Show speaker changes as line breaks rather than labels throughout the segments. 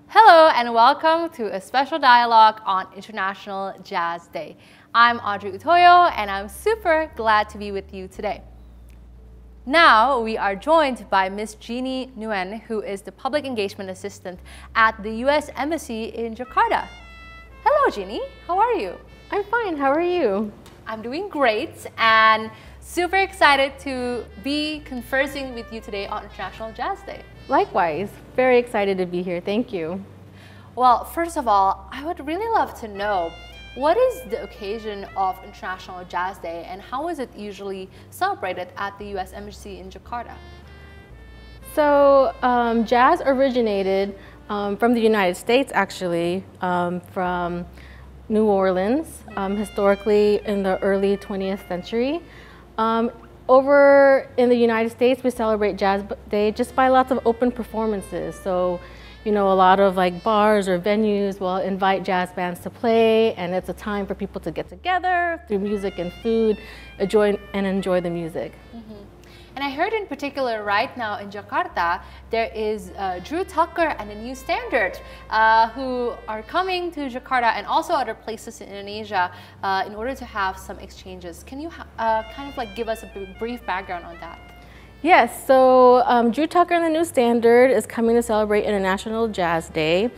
Hello and welcome to a special dialogue on International Jazz Day. I'm Audrey Utoyo and I'm super glad to be with you today. Now we are joined by Ms. Jeannie Nguyen, who is the Public Engagement Assistant at the U.S. Embassy in Jakarta. Hello Jeannie, how are you?
I'm fine, how are you?
I'm doing great and super excited to be conversing with you today on International Jazz Day.
Likewise, very excited to be here, thank you.
Well, first of all, I would really love to know what is the occasion of International Jazz Day and how is it usually celebrated at the U.S. Embassy in Jakarta?
So, jazz originated from the United States actually, from New Orleans, historically in the early 20th century. Over in the United States, we celebrate Jazz Day just by lots of open performances. So, you know, a lot of like bars or venues will invite jazz bands to play, and it's a time for people to get together through music and food, enjoy the music.
Mm-hmm. And I heard in particular right now in Jakarta, there is Drew Tucker and the New Standard who are coming to Jakarta and also other places in Indonesia in order to have some exchanges. Can you kind of like give us a brief background on that?
Yes, so Drew Tucker and the New Standard is coming to celebrate International Jazz Day.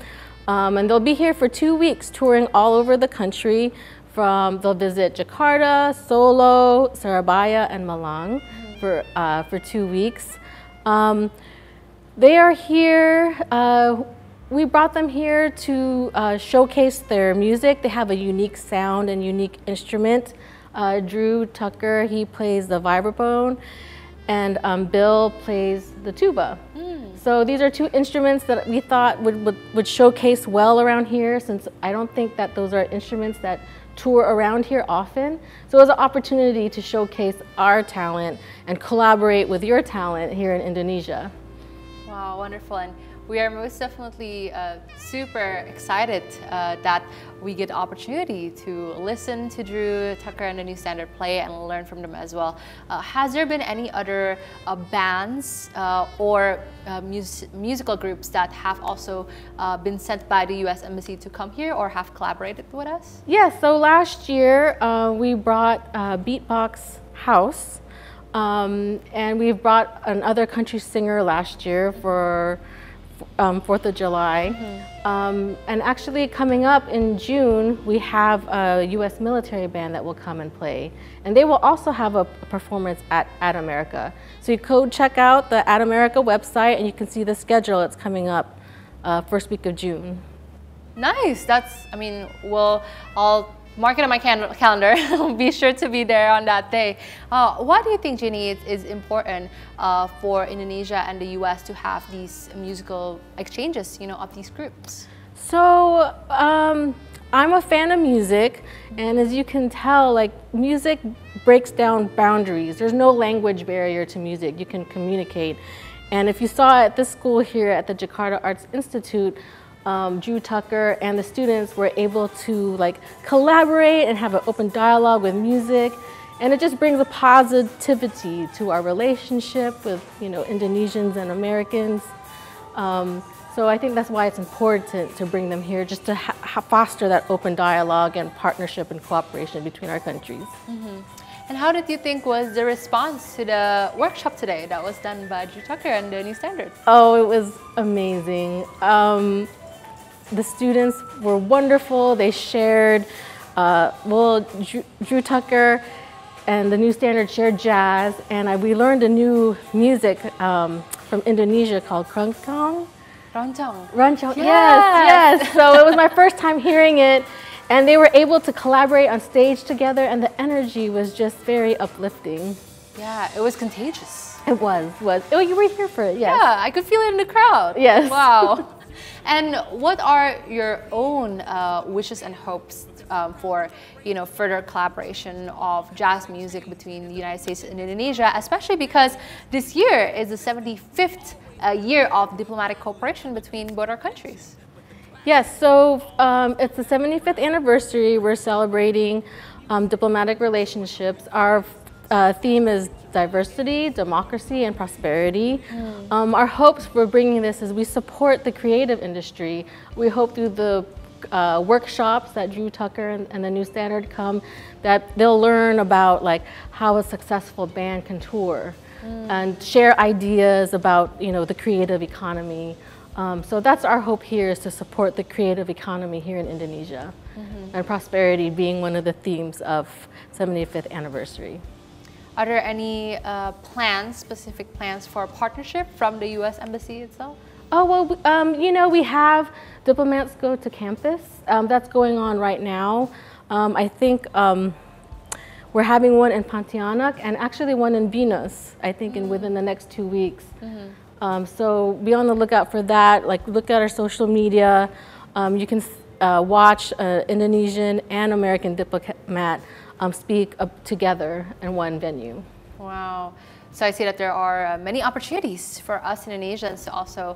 And they'll be here for 2 weeks touring all over the country. They'll visit Jakarta, Solo, Surabaya, and Malang. For 2 weeks. They are here, we brought them here to showcase their music. They have a unique sound and unique instrument. Drew Tucker, he plays the vibraphone, and Bill plays the tuba. So these are 2 instruments that we thought would showcase well around here, since I don't think that those are instruments that tour around here often. So it was an opportunity to showcase our talent and collaborate with your talent here in Indonesia.
Wow, wonderful. And we are most definitely super excited that we get the opportunity to listen to Drew Tucker and the New Standard play and learn from them as well. Has there been any other bands or musical groups that have also been sent by the U.S. Embassy to come here or have collaborated with us?
Yes, so last year we brought Beatbox House, and we brought another country singer last year for 4th of July. And actually coming up in June, we have a U.S. military band that will come and play. And they will also have a performance at America. So you could check out the America website and you can see the schedule. It's coming up first week of June.
Nice, I'll mark it on my calendar. Be sure to be there on that day. Why do you think, Jeannie, is important for Indonesia and the U.S. to have these musical exchanges, of these groups?
So I'm a fan of music, and as you can tell, like music breaks down boundaries. There's no language barrier to music. You can communicate. And if you saw at this school here at the Jakarta Arts Institute, Drew Tucker and the students were able to collaborate and have an open dialogue with music, and it just brings a positivity to our relationship with Indonesians and Americans. So I think that's why it's important to bring them here, just to foster that open dialogue and partnership and cooperation between our countries.
And how did you think was the response to the workshop today that was done by Drew Tucker and the New Standard?
Oh, it was amazing. The students were wonderful. They shared, Drew Tucker and the New Standard shared jazz, and we learned a new music from Indonesia called keroncong. Keroncong, yes. So it was my first time hearing it, and they were able to collaborate on stage together, and the energy was just very uplifting.
Yeah, it was contagious.
It was. Oh, you were here for it, yes.
Yeah, I could feel it in the crowd.
Yes.
Wow. And what are your own wishes and hopes for further collaboration of jazz music between the United States and Indonesia, especially because this year is the 75th year of diplomatic cooperation between both our countries?
Yes, so it's the 75th anniversary. We're celebrating diplomatic relationships. Our theme is diversity, democracy, and prosperity. Our hopes for bringing this is we support the creative industry. We hope through the workshops that Drew Tucker and the New Standard come, that they'll learn about like how a successful band can tour and share ideas about, you know, the creative economy. So that's our hope here, is to support the creative economy here in Indonesia, and prosperity being one of the themes of 75th anniversary.
Are there any plans, specific plans for partnership from the U.S. Embassy itself?
Oh, well, you know, we have Diplomats Go to Campus. That's going on right now. I think we're having one in Pontianak and actually one in Venus, I think, within the next 2 weeks. So be on the lookout for that. Like, look at our social media. You can watch Indonesian and American diplomat speak together in one venue.
Wow. So I see that there are many opportunities for us Indonesians to also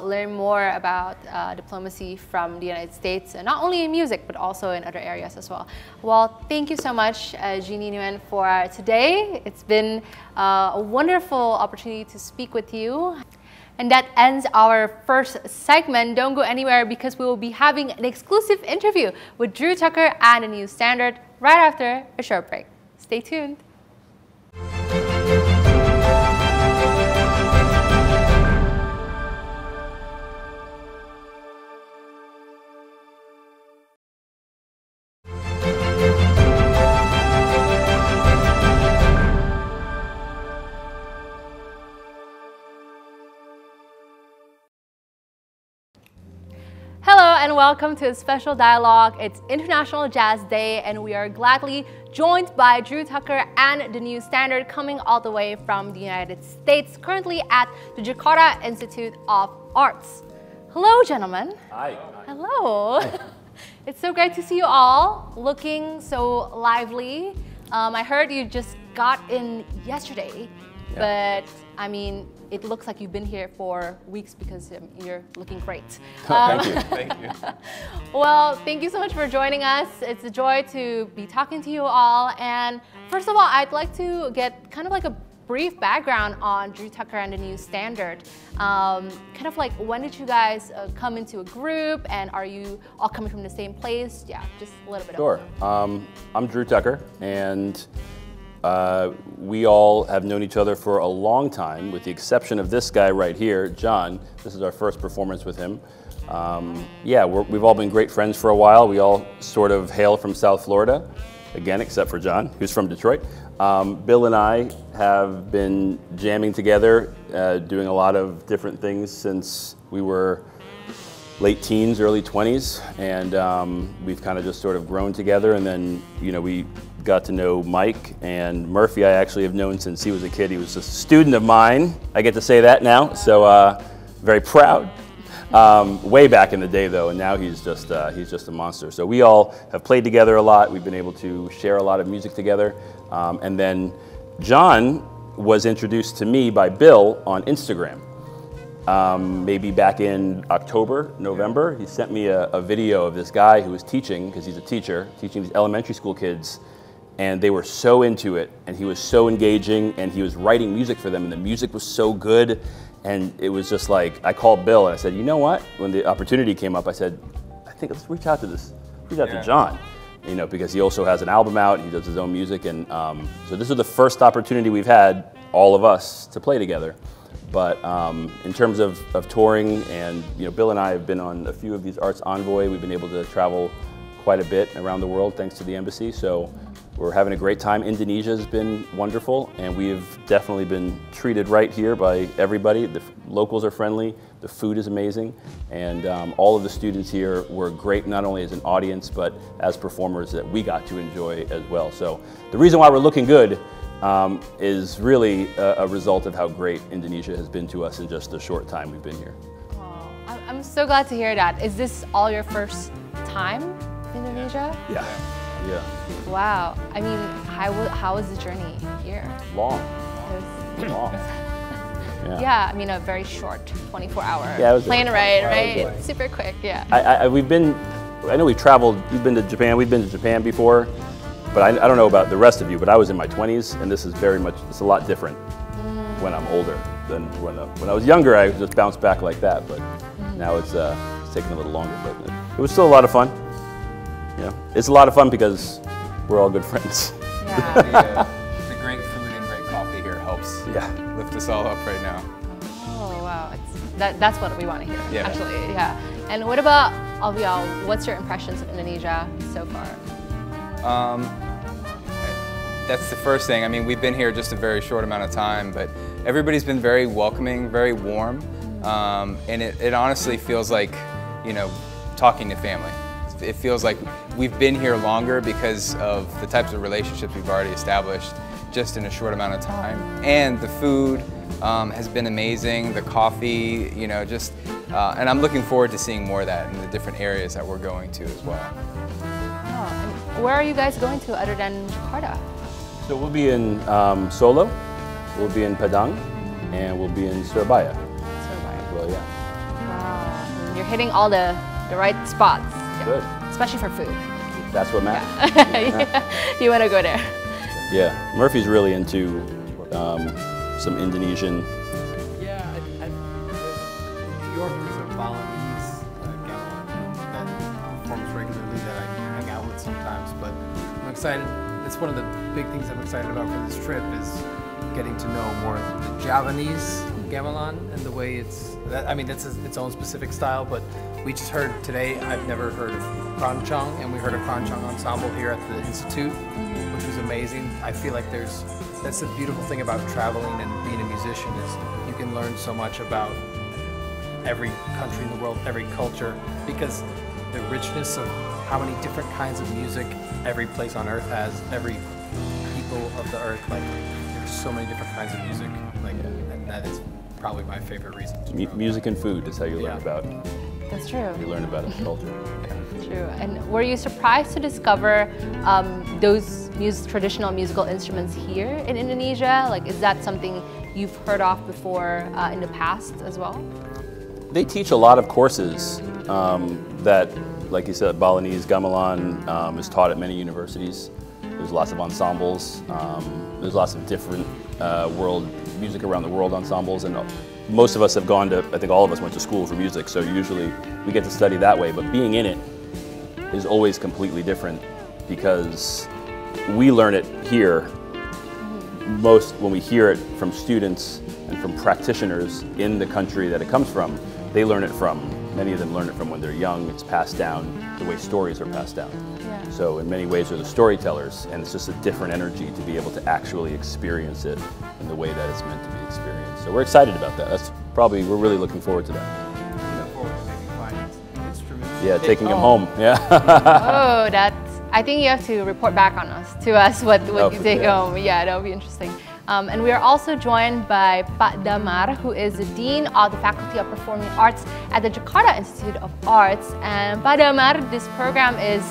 learn more about diplomacy from the United States, and not only in music, but also in other areas as well. Well, thank you so much, Jeannie Nguyen, for today. It's been a wonderful opportunity to speak with you. And that ends our first segment. Don't go anywhere, because we will be having an exclusive interview with Drew Tucker and the New Standard right after a short break. Stay tuned. Hello and welcome to a special dialogue. It's International Jazz Day, and we are gladly joined by Drew Tucker and the New Standard, coming all the way from the United States, currently at the Jakarta Institute of Arts. Hello, gentlemen.
Hi.
Hello. It's so great to see you all, looking so lively. I heard you just got in yesterday, but I mean, it looks like you've been here for weeks, because you're looking great.
Thank you. Thank you.
Well, thank you so much for joining us. It's a joy to be talking to you all. And first of all, I'd like to get kind of like a brief background on Drew Tucker and the New Standard. Kind of like, when did you guys come into a group, and are you all coming from the same place? Yeah, just a little bit.
Sure. I'm Drew Tucker, and we all have known each other for a long time, with the exception of this guy right here, John. This is our first performance with him. Yeah, we've all been great friends for a while. We all sort of hail from South Florida, again, except for John, who's from Detroit. Bill and I have been jamming together, doing a lot of different things since we were late teens, early 20s, and we've kind of just sort of grown together. And then, you know, we got to know Mike, and Murphy I actually have known since he was a kid. He was a student of mine. I get to say that now, so very proud. Way back in the day though, and now he's just a monster. So we all have played together a lot. We've been able to share a lot of music together. And then John was introduced to me by Bill on Instagram. Maybe back in October, November, he sent me a video of this guy who was teaching, because he's a teacher, teaching these elementary school kids, and they were so into it, and he was so engaging, and he was writing music for them, and the music was so good, and it was just like, I called Bill and I said, you know what? When the opportunity came up, I said, I think let's reach out to John, you know, because he also has an album out, he does his own music, and so this is the first opportunity we've had, all of us, to play together. But in terms of touring, and you know, Bill and I have been on a few of these Arts Envoy. We've been able to travel quite a bit around the world thanks to the embassy. So we're having a great time. Indonesia has been wonderful, and we've definitely been treated right here by everybody. The locals are friendly, the food is amazing, and all of the students here were great, not only as an audience, but as performers that we got to enjoy as well. So the reason why we're looking good is really a result of how great Indonesia has been to us in just the short time we've been here.
Oh, I'm so glad to hear that. Is this all your first time in Indonesia?
Yeah. Yeah.
Wow. I mean, how was the journey here?
Long.
Long. Yeah, I mean, a very short 24-hour plane ride, right? Super quick, yeah.
I know we've traveled, we've been to Japan before, but I don't know about the rest of you, but I was in my 20s, and this is very much, it's a lot different when I'm older than when I was younger. I just bounced back like that, but now it's taking a little longer. But it was still a lot of fun. You know, it's a lot of fun because we're all good friends.
Yeah.
The great food and great coffee here helps
Yeah.
lift us all up right now.
Oh wow, that's what we want to hear.
Yeah.
Actually, yeah. And what about all of y'all? What's your impressions of Indonesia so far?
That's the first thing. I mean, we've been here just a very short amount of time, but everybody's been very welcoming, very warm, and it honestly feels like, you know, talking to family. It feels like we've been here longer because of the types of relationships we've already established just in a short amount of time. And the food has been amazing, the coffee, you know, just, and I'm looking forward to seeing more of that in the different areas that we're going to as well.
Oh, and where are you guys going to other than Jakarta?
So we'll be in Solo, we'll be in Padang, and we'll be in Surabaya.
Surabaya.
Well, yeah.
Wow, you're hitting all the right spots. Yeah.
Good.
Especially for food.
That's what matters.
Yeah. You want to go there.
Yeah, Murphy's really into some Indonesian.
Yeah, New York is a Balinese gamelan that performs regularly that I hang out with sometimes. But I'm excited. It's one of the big things I'm excited about for this trip is getting to know more of the Javanese gamelan and the way it's. I mean, that's its own specific style, but we just heard today. I've never heard of Keroncong, and we heard a Keroncong ensemble here at the Institute, which was amazing. I feel like that's the beautiful thing about traveling and being a musician is you can learn so much about every country in the world, every culture, because the richness of how many different kinds of music every place on earth has, every people of the earth, like there's so many different kinds of music, like and that is probably my favorite reason to travel.
Music and food is how you learn about.
That's true.
You learn about its culture.
True. And were you surprised to discover those traditional musical instruments here in Indonesia? Like, is that something you've heard of before in the past as well?
They teach a lot of courses that, like you said, Balinese gamelan is taught at many universities. There's lots of ensembles. There's lots of different music around the world ensembles, and most of us have gone to, I think all of us went to school for music, so usually we get to study that way, but being in it is always completely different because we learn it here when we hear it from students and from practitioners in the country that it comes from. They learn it from, many of them learn it from when they're young. It's passed down the way stories are passed down.
Yeah.
So in many ways they're the storytellers, and it's just a different energy to be able to actually experience it in the way that it's meant to be experienced. So we're excited about that. We're really looking forward to that.
Looking forward to maybe finding instruments.
Yeah, taking them home. Yeah.
Oh, I think you have to report back to us what you take home. Yeah, that would be interesting. And we are also joined by Pak Damar, who is the Dean of the Faculty of Performing Arts at the Jakarta Institute of Arts. And Pak Damar, this program is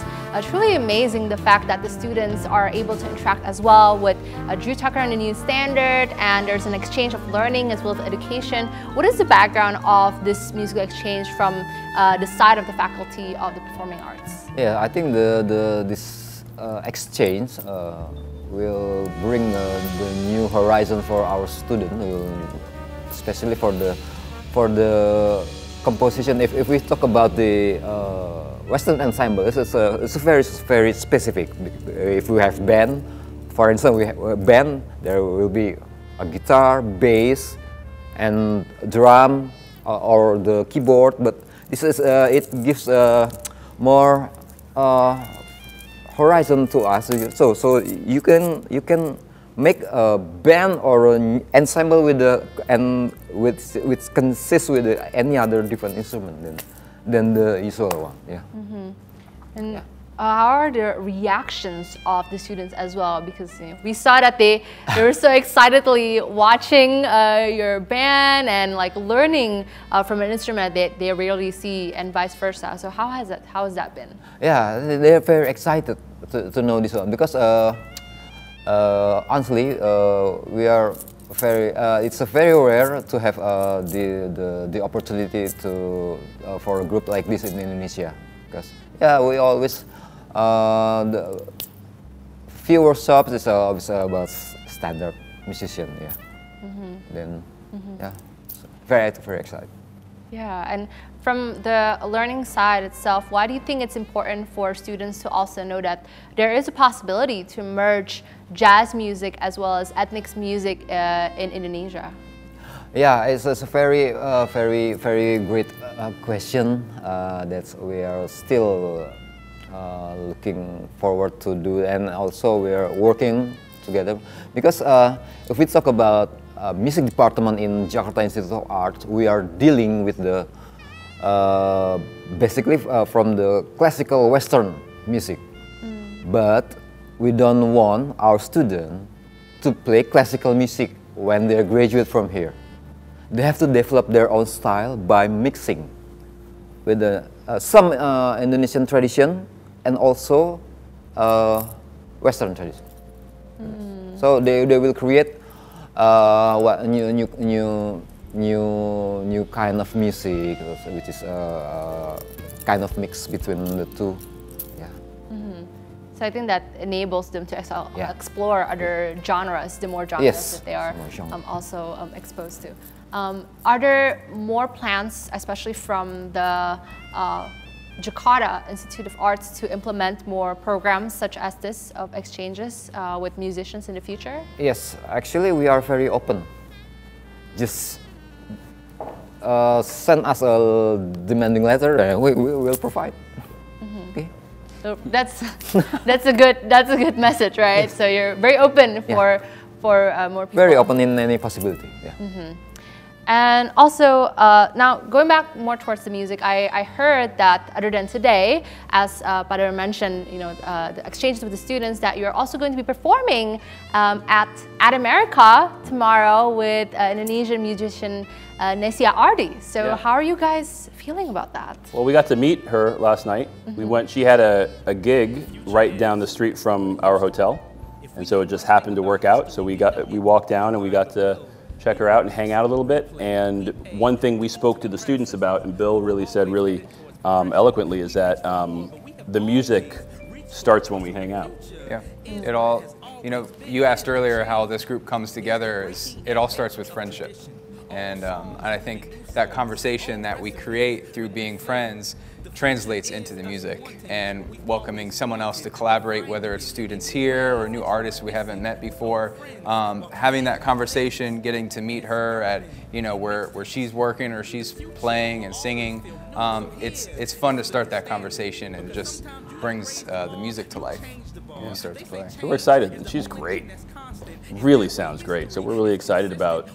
truly amazing, the fact that the students are able to interact as well with Drew Tucker and the New Standard, and there's an exchange of learning as well as education. What is the background of this musical exchange from the side of the Faculty of the Performing Arts?
Yeah, I think this exchange will bring the new horizon for our students, especially for the composition. If we talk about the Western ensemble, it's very specific. If we have band, for instance, we have a band, there will be a guitar, bass, and drum or the keyboard. But this is it gives more horizon to us. So you can make a band or an ensemble which consists with any other different instrument than the usual one. Yeah.
Mm-hmm. And how are the reactions of the students as well? Because we saw that they were so excitedly watching your band and like learning from an instrument that they rarely see, and vice versa. So how has that been?
Yeah, they're very excited to know this one because honestly, we are very. It's very rare to have the opportunity for a group like this in Indonesia, because we always few workshops is about standard musician, yeah. Then, yeah, so very excited.
Yeah, and from the learning side itself, why do you think it's important for students to also know that there is a possibility to merge jazz music as well as ethnic music in Indonesia?
Yeah, it's a very great question that we are still looking forward to do, and also we are working together, because if we talk about music department in Jakarta Institute of Art, we are dealing with the basically from the classical Western music, but we don't want our students to play classical music when they graduate from here. They have to develop their own style by mixing with some Indonesian tradition and also Western tradition. So they will create what new kind of music, which is kind of mix between the two. Yeah.
So I think that enables them to explore other genres, the more genres
Yes,
that they are
more
also exposed to. Are there more plans, especially from the Jakarta Institute of Arts, to implement more programs such as this of exchanges with musicians in the future?
Yes, actually we are very open. Just send us a demanding letter, and we will provide. Okay.
So that's a good message, right? So you're very open for more people.
Very open in any possibility. Yeah.
And also, now going back more towards the music, I heard that other than today, as Padar mentioned, the exchanges with the students, that you're also going to be performing at America tomorrow with Indonesian musician Nesia Ardi. So how are you guys feeling about that?
Well, we got to meet her last night. We went. She had a gig right down the street from our hotel, and so it just happened to work out. So we walked down and we got to check her out and hang out a little bit. And one thing we spoke to the students about, and Bill really said eloquently, is that the music starts when we hang out.
Yeah, it all, you asked earlier how this group comes together. It all starts with friendship. And I think that conversation that we create through being friends translates into the music, and welcoming someone else to collaborate, whether it's students here or new artists we haven't met before, having that conversation, getting to meet her at where she's working or she's playing and singing. It's fun to start that conversation, and it just brings the music to life when we start to play.
So we're excited, and she's great. Really sounds great. So we're really excited about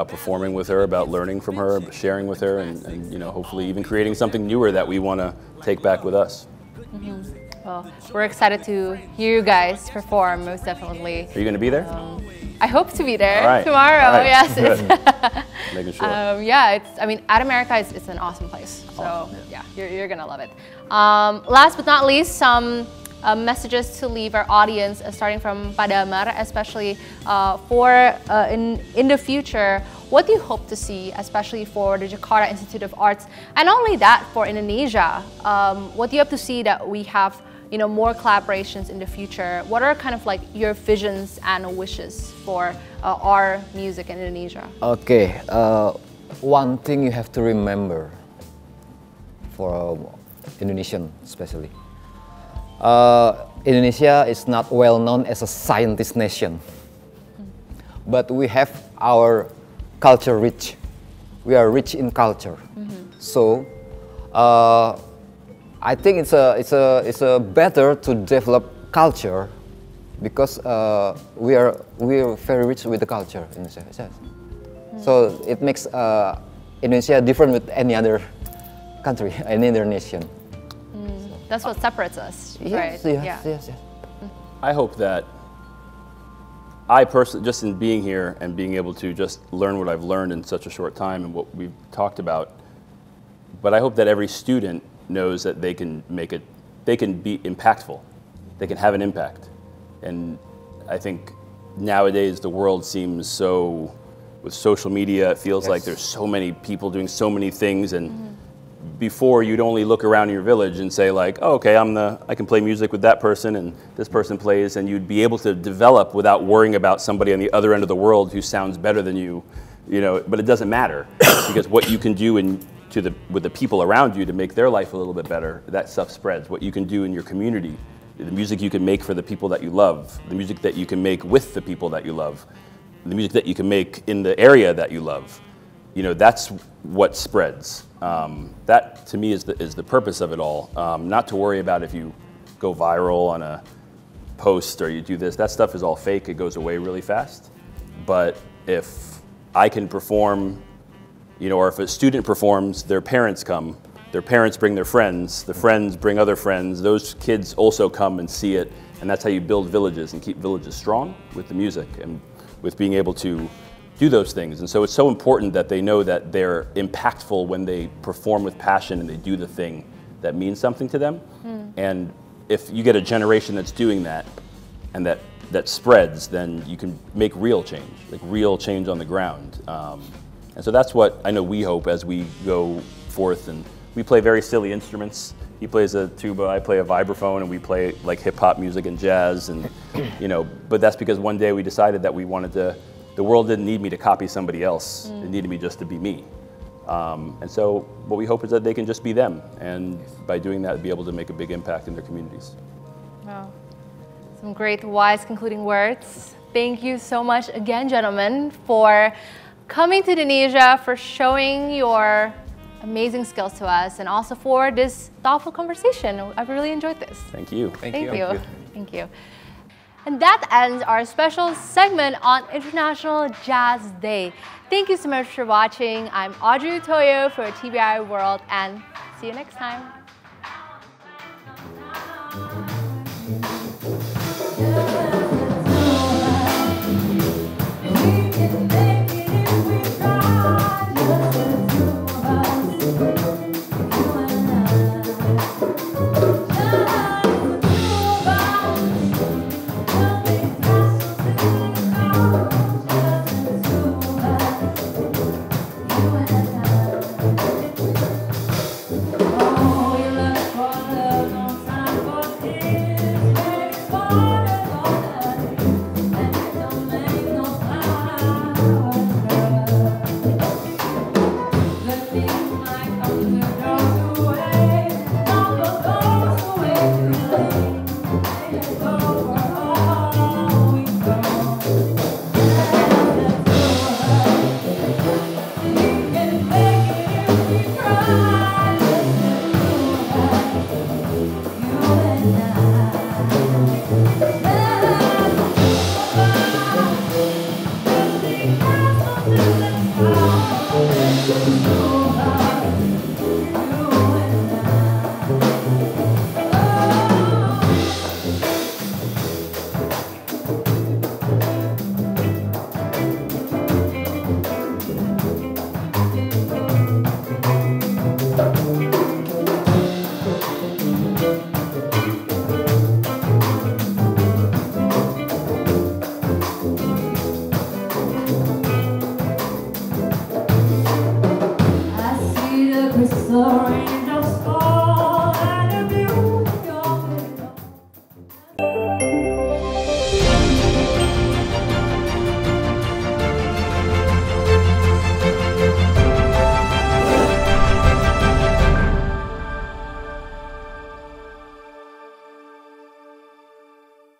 performing with her, about learning from her, sharing with her, and hopefully even creating something newer that we want to take back with us.
Well, we're excited to hear you guys perform, most definitely.
Are you going to be there?
I hope to be there
All right.
tomorrow.
All right.
Yes.
Making sure.
At America, it's an awesome place. So you're gonna love it. Last but not least, some messages to leave our audience, starting from Pak Damar, especially in the future. What do you hope to see, especially for the Jakarta Institute of Arts, and not only that, for Indonesia? What do you hope to see that we have, more collaborations in the future? What are kind of like your visions and wishes for our music in Indonesia?
Okay, one thing you have to remember for Indonesian especially. Indonesia is not well known as a scientist nation, but we have our culture rich. We are rich in culture, so I think it's a better to develop culture, because we are very rich with the culture in Indonesia. So it makes Indonesia different with any other country, any other nation.
That's what separates us, right?
Yes.
I hope that I personally, just in being here and being able to just learn what I've learned in such a short time and what we've talked about, but I hope that every student knows that they can be impactful, they can have an impact. And I think nowadays the world seems so, with social media, it feels like there's so many people doing so many things, and before you'd only look around your village and say like, oh, okay, I can play music with that person and this person plays, and you'd be able to develop without worrying about somebody on the other end of the world who sounds better than you, but it doesn't matter because what you can do with the people around you to make their life a little bit better, that stuff spreads. What you can do in your community, the music you can make for the people that you love, the music that you can make with the people that you love, the music that you can make in the area that you love, that's what spreads. That to me is the purpose of it all. Not to worry about if you go viral on a post or you do this. That stuff is all fake. It goes away really fast. But if I can perform, or if a student performs, their parents come, their parents bring their friends, the friends bring other friends, those kids also come and see it, and that's how you build villages and keep villages strong with the music and with being able to do those things. And so it's so important that they know that they're impactful when they perform with passion and they do the thing that means something to them. And if you get a generation that's doing that and that spreads, then you can make real change, like real change on the ground. And so that's what I know we hope as we go forth. And we play very silly instruments. He plays a tuba, I play a vibraphone, and we play like hip hop music and jazz. And but that's because one day we decided that we wanted to. The world didn't need me to copy somebody else. It needed me just to be me. And so what we hope is that they can just be them, and by doing that, be able to make a big impact in their communities.
Wow. Some great, wise concluding words. Thank you so much again, gentlemen, for coming to Indonesia, for showing your amazing skills to us, and also for this thoughtful conversation. I've really enjoyed this.
Thank you.
Thank you. Thank you. And that ends our special segment on International Jazz Day. Thank you so much for watching. I'm Audrey Toyo for TBI World, and see you next time.
Soaring